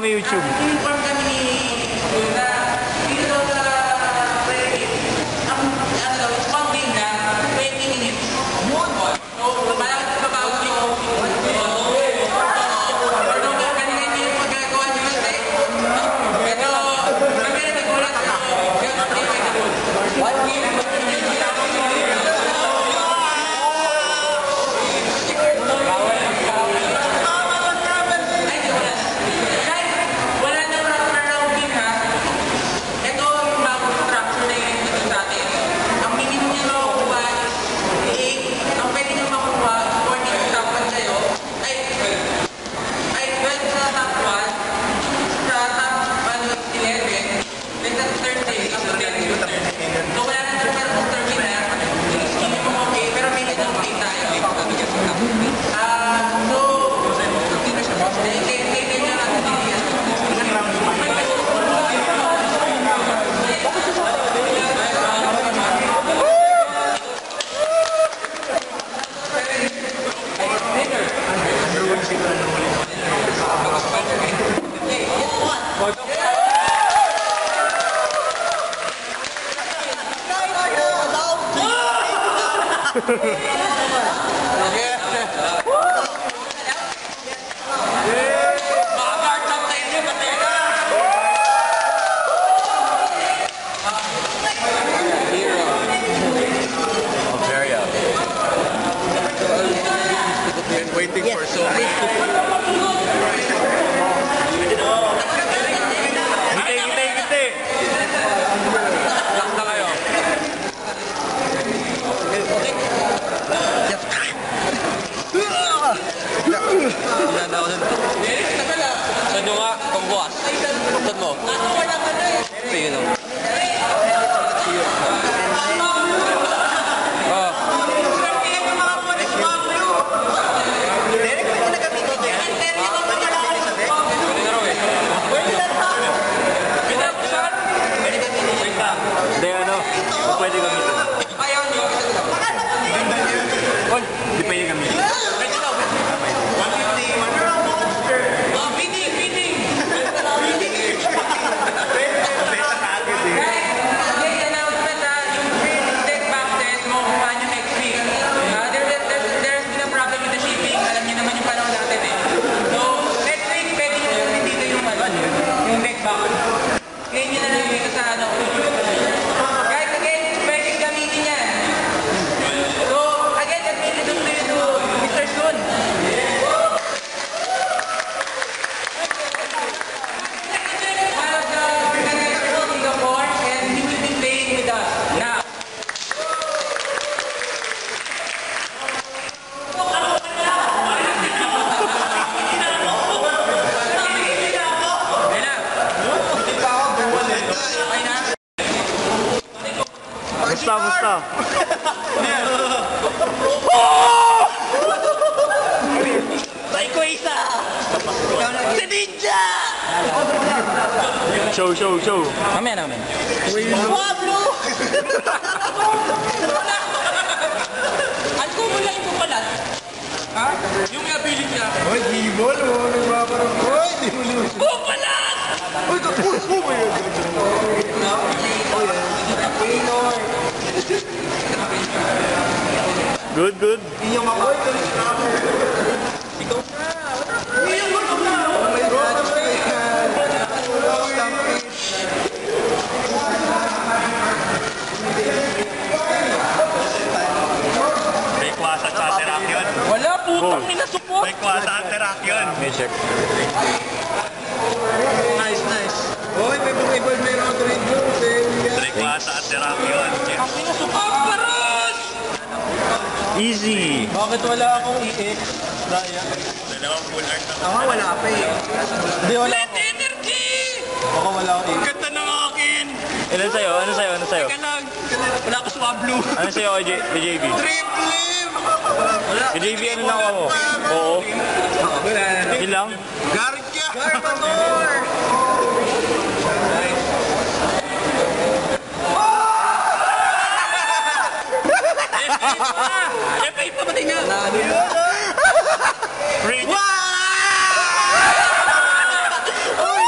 may YouTube. Inform kami ni na dito daw sa training, ang ano daw, spending na 20 minutes. So, malaki sa babaw yung kanina hindi yung magagawa nyo kasi. Pero, kami na nagulat ako. One week. Waiting for so long. Gite. Laksa kayo. Saan nyo nga? Pambukas. Saan mo? Sige no. Hindi ano, pwede gamitin. Ayaw nyo. Hindi pwede gamitin. Basta. Psycho isa! Si Ninja! Show. Mamaya. Pablo! Ano mo lang ito pala? Ha? Yung ability niya. Hoy, Gibol, nagpaparang. Hoy, di mo liwas. Bumalat! Hoy, kapul mo ba yun? Good. Inyong makoy, ikaw na. May kwasa sa Terak yun. Wala, putang minasupot! May kwasa sa Terak yun. May check. Nice. Hoy, may round rin yun. May kwasa sa Terak yun. Ang minasupot! Paros! Easy. Bakit wala akong EX? Daya. Dalawang full art na. Ako wala pa eh. Hindi, wala. Let energy! Ako wala akong EX. Ganda ng akin! Ano sa'yo? Teka lang, wala ko swablo. Ano sa'yo, JB? Triplim! Si JB, ano lang ako? Oo. Yun lang? Garcia! Garmador! F8 pa pati nga! Ready? Uy!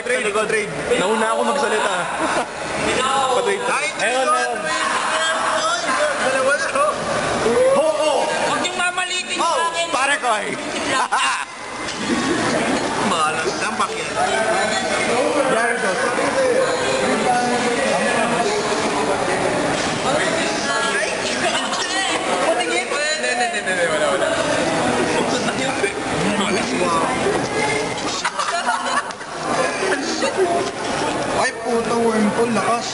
Trade. Nauna ako magsalita. Patrade. Ayun. Dalawa na, oh. Huwag niyong mamalitin sa akin. Pare ko eh. Malas. Dampak yan. Gyarados. Hindi, wala. Ay, puto, wormhole, lakas.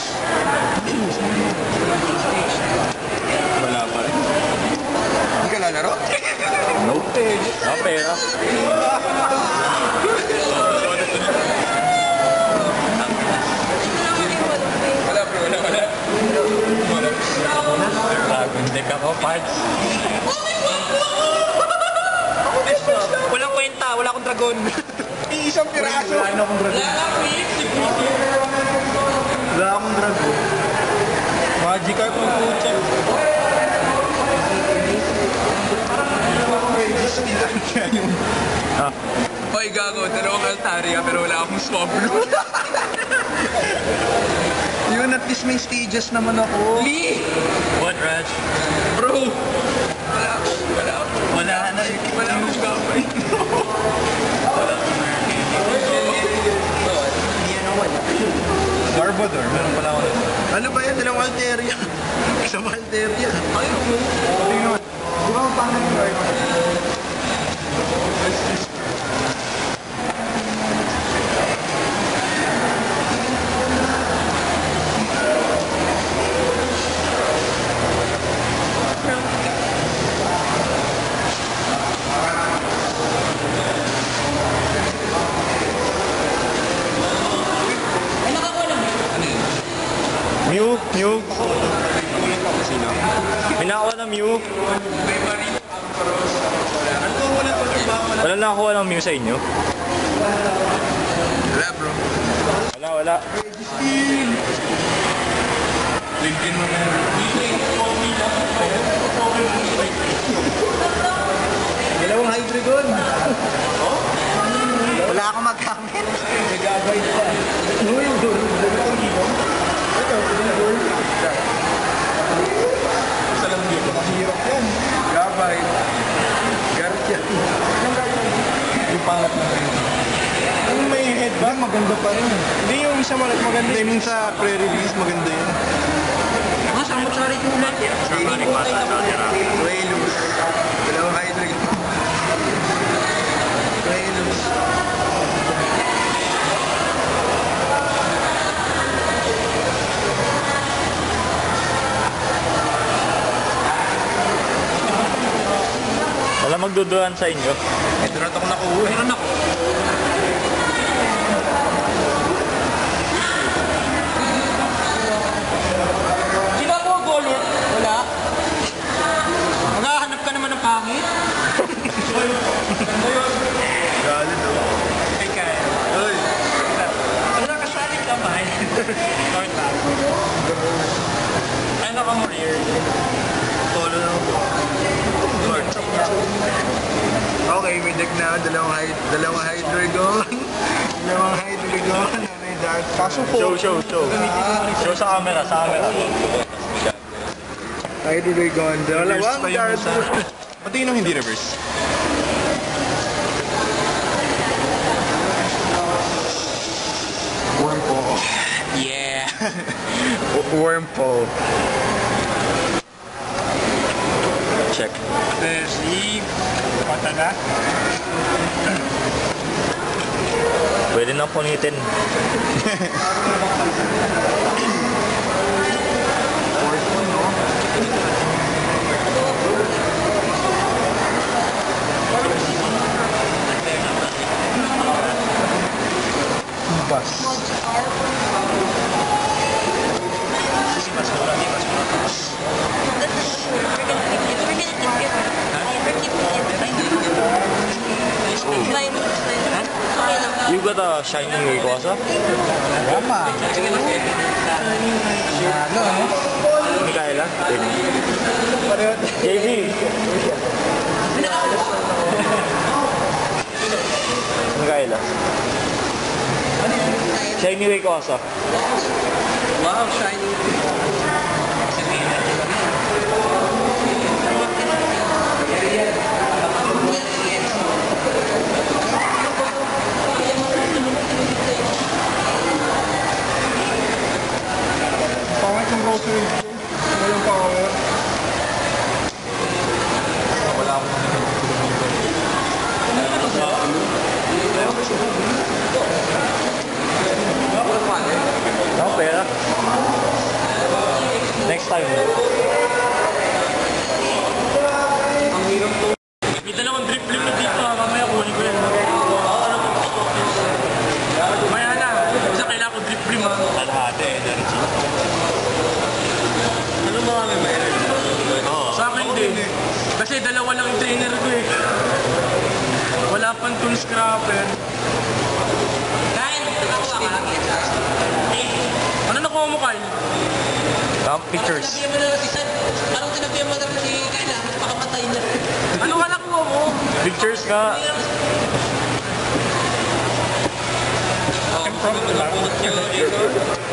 Wala pa rin. Hindi ka lalaro? Nope. Pera. Wala. Hindi ka ko, parts. Walang kwenta, wala akong dragon. Isang piraso. Wala akong dragon. Wala akong dragon. Magikarp ang pucha. Oy, gago, dalawang Altaria pero wala akong Swablu. Yun, at least may stages naman ako. Lee! What, Raj? Bro! Wala na. Wala akong gabay. Garbodor, meron pala ako. Ano ba yan? Dalawang Altaria. Isang Altaria. Ayaw mo. Tingnan. Di ba paano yung Garbodor? Mew. Pinakawa ng Mew. Wala na ako ng Mew sa inyo. Wala, bro. Wala. Linkin mo na. Dalawang Hydreigon. Wala akong magamit. Nag-abide pa. Ano yung dulo? Ito, dulo. Isa lang dito. Mahirap yan. Gabay. Garcia. Yung pangat na rin. Yung may headband, maganda pa rin. Hindi yung isa maganda. Hindi, yung sa pre-release, maganda yun. Samot-sari tulad. Wailus. Dalawang Hydreigon. Wailus. Wala magduduhan sa inyo. Ito na ito ko nakuha. Meron ako. Sila ko, Golur. Wala. Maghahanap ka naman ng pangit. Galit ako. Uy. Wala ka sa aling kamay. Ano ka mo, Rear? Tolo na ako. Okay, may deck na. Dalawang Hydreigon. Dalawang Hydreigon. May Dark. Kaso po. Show. Show sa camera. Hydreigon. Dalawang Dark. Pati yung hindi reverse. Wormhole. Yeah. Wormhole. Check. Si Pata na. Pwede nang punitin. You got a shiny Rayquaza? Tama. Mikaela? JV! Mikaela? Shiny Rayquaza. Wow, shiny. Pangit yung grocery. Walang power. Wala akong Ano pera? Next time. May dalawang drip limit dito ha, mamaya kunin ko yan. Maya na, isa kailangan ko drip lim ha. Kalahati, energy. Ano ba kami meron? Sa akin din. Kasi dalawa lang yung trainer ko eh. Wala pang tool scrapper. Dahil, nakakuha ka lang yan. Ano nakuha mo, Kyle? Pictures. Tinabihan mo na si San. Anong tinabihan mo na si Kayla? Pakamatay na. Ano ka nakuha mo? Pictures nga.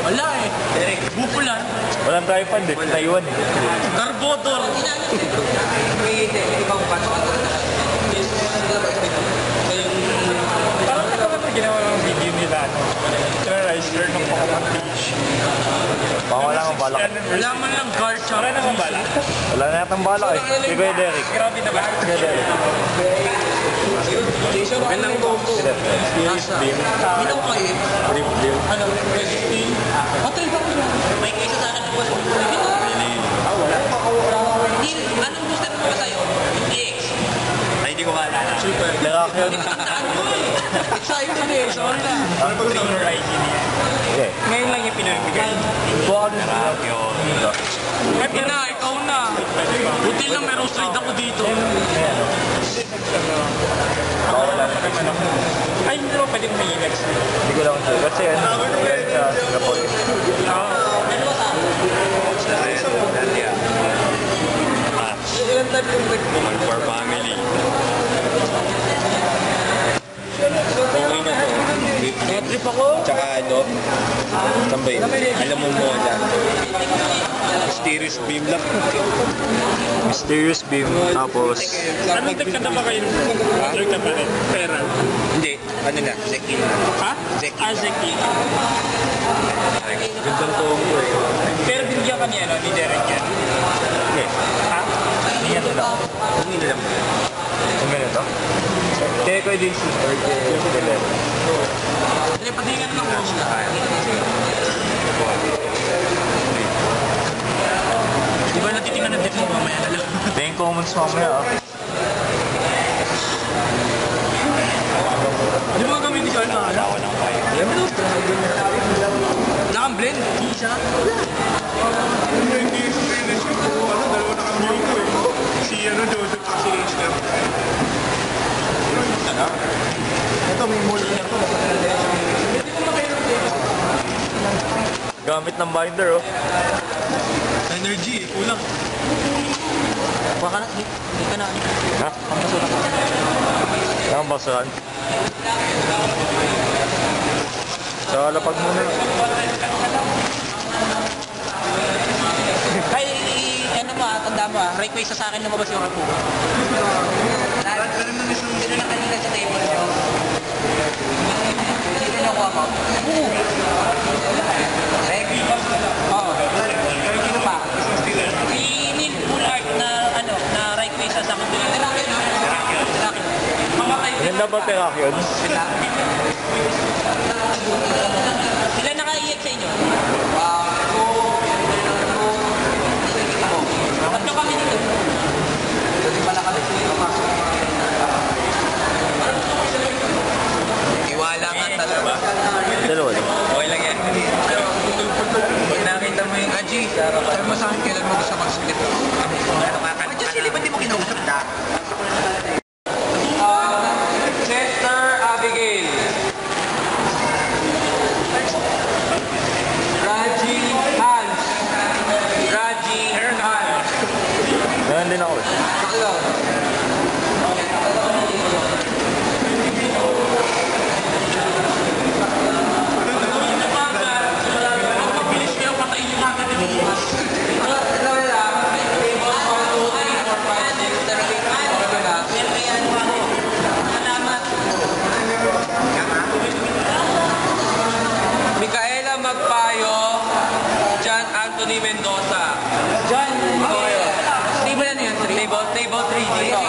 Wala eh. Bupulan. Walang tripod eh. Taiwan eh. Carbodor. Parang ito naman ginawa ng video nila. Riser ng pang-fish. Baka wala kang balak. Wala man lang guard siya. Wala namang bala. Wala na yatang balak eh. Di ba yung Derek? Grabe na ba? Kaya Derek. Gandang combo. Minong ko eh. Ano? Resting. Hotel ba ko na? May kaysa sa akin ng boss. Ito. Hindi, anong booster mo ba sa'yo? EX. Ay, hindi ko maalala. Super. Lalaki yun. Tandaan mo. Sa'yo ka na eh. Sorry na. Trainer ID niya. Okay. Ngayon lang yung pinabigay. Buka ka dun. Happy na, ikaw na. Buti lang may roast rate ako dito. Baka wala na. Ay, hindi naman pwede may Ilex. Hindi ko lang sure. Kasi yan sa Singapore. Woman for family. Okay na to. Trip ako. Tsaka ano, tambay. Alam mo mo na. Mysterious beam lang. Mysterious Beam. Tapos, Anong tagka na ba kayo? Trip ka pa rin. Pera. Hindi, ano na, Zeki. Ha? Zeki. Zeki. Gandang combo eh. Pero binigyan ka niya, no? Ni Derek yan. okay. Ha? Hindi yan lang. Hindi na lang. Ang ganito. Kaya ko din sister. Kaya ko din. Hindi, patingan lang mo siya. Di ba natitingan ng dip mo mamaya na lang? Tingin comments mamaya ah. Di ba gamitin ka na? Wala kang blend. Isa. Hindi yung finish ko. Ano, dalawa na kami ko eh. Si ano, Jojo, tsaka si Steph. Ito, may mall na ito. Gamit ng binder oh. Energy, kulang. Baka na, hindi ka na. Ha? Ang basuhan. So, lapag muna. Ay, ano mo tanda mo request sa akin lumabas yung ako. Sino na kanina sa table nyo? Sino na kuha mo? Reg? Oo. Sino pa? Si Neil Bullard na ano, na request sa akin. Lalaki no? Lalaki. Ganda ba Perak yun? Sila naka-iyak sa inyo? Tatlo kami dito. Hindi pala kami iwala nga talaga. Dalawa lang. Okay lang yan. Pag nakita mo yung Aji, sabi mo sa akin kailan mo gusto mag-split. Ano ka? Diyan sila, ba't di mo kinausap na? Chester Abigail. Raji Hans. Raji Hans. Ganun din ako eh. ba? John, okay. Table ano yan? Table 3 dito.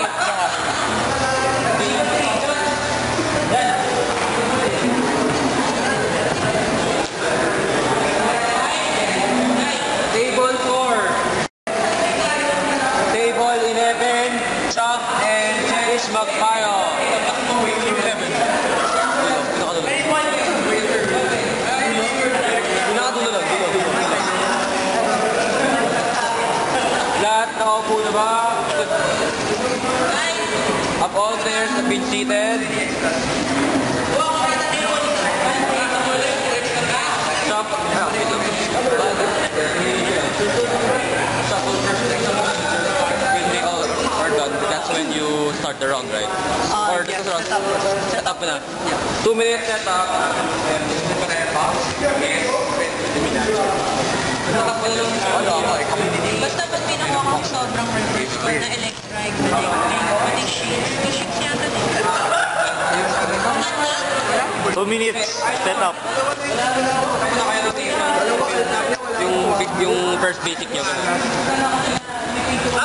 Table 4. Table 11. Chuck and Cherish Magpayo. Pinakadulo lang. Lahat nakaupo na ba? Of all players have been seated. When they all are done, that's when you start the round, right? Or this is round? Set up na. 2 minutes set up. Basta pag pinakuha ko sobrang reverse ko na electric, pati shift yata din. 2 minutes, set up. Yung first basic nyo.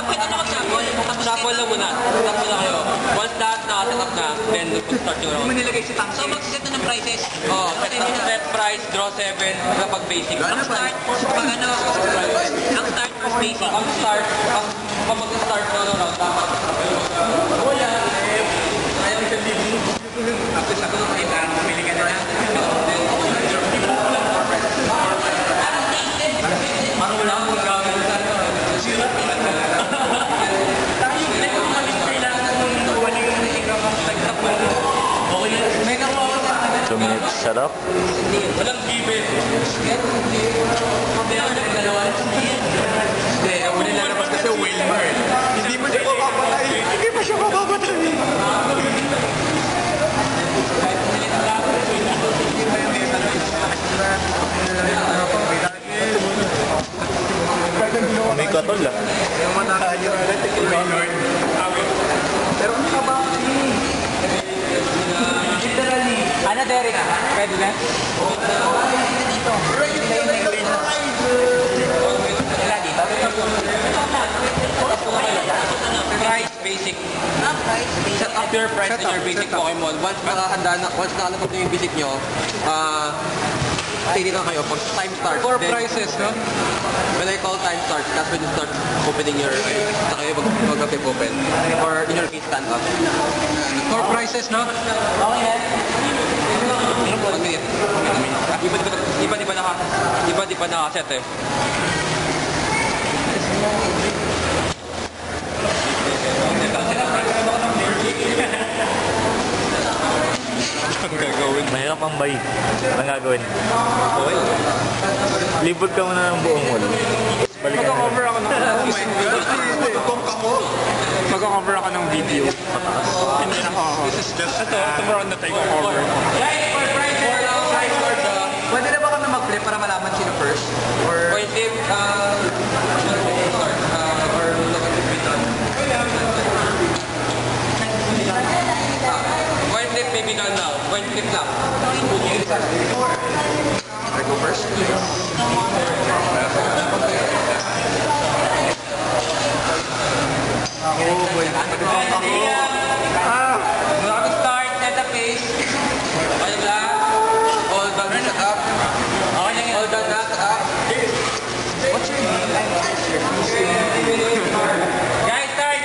Pwede na mag-shuffle. Shuffle lang muna. Shuffle na kayo. Once lahat nakaset up na, then start yung round. Nilagay si Tang. So mag-set na ng prices. Oo, set price, draw 7, kapag basic. Ang start, pag ano, ang start first basic. Ang start, pag mag-start na round, dapat. Wala. Kaya may sabihin. Tapos ako nung kailangan, pumili ka na lang. Parang wala akong gagawin sa ano. May nakuha ko 2 minutes, set up. Walang given. Hindi, ang uli lalabas kasi Wilmer. Hindi mo siya mapapatay. Hindi mo siya mapapatay. May katol ah. Yung matakaan yung pero ano ka ba? Literally. Ano, Derek? Pwede na? Wala dito? Price, basic. Price, Set up your price in your basic Pokemon. Once nakalapag na yung basic nyo, stay dito kayo. Pag time starts, For then, prices, no? when I call time starts, that's when you start opening your, na kayo mag-flip open. Or in your case, stand up. For prices, no? Okay na. Pag minute. Iba di pa nakaset eh. Ang gagawin. Mahirap ang bay. Anong gagawin? Okay. Libot ka muna ng buong wall. Balikan mo. Mag-cover ako ng Mag-cover ako ng video. Hindi na ako. Ito round na tayo cover. Pwede na ba kami mag-flip para malaman sino first? Or... Point flip, or look at the beat. Point flip may be done now. Point flip lang. I go first? Bago start, set the pace. Okay lang. All done, set up. All done na, set up. Guys, start!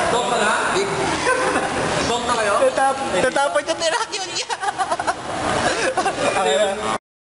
Stop na nga? Stop na kayo? Tatapon niya tira.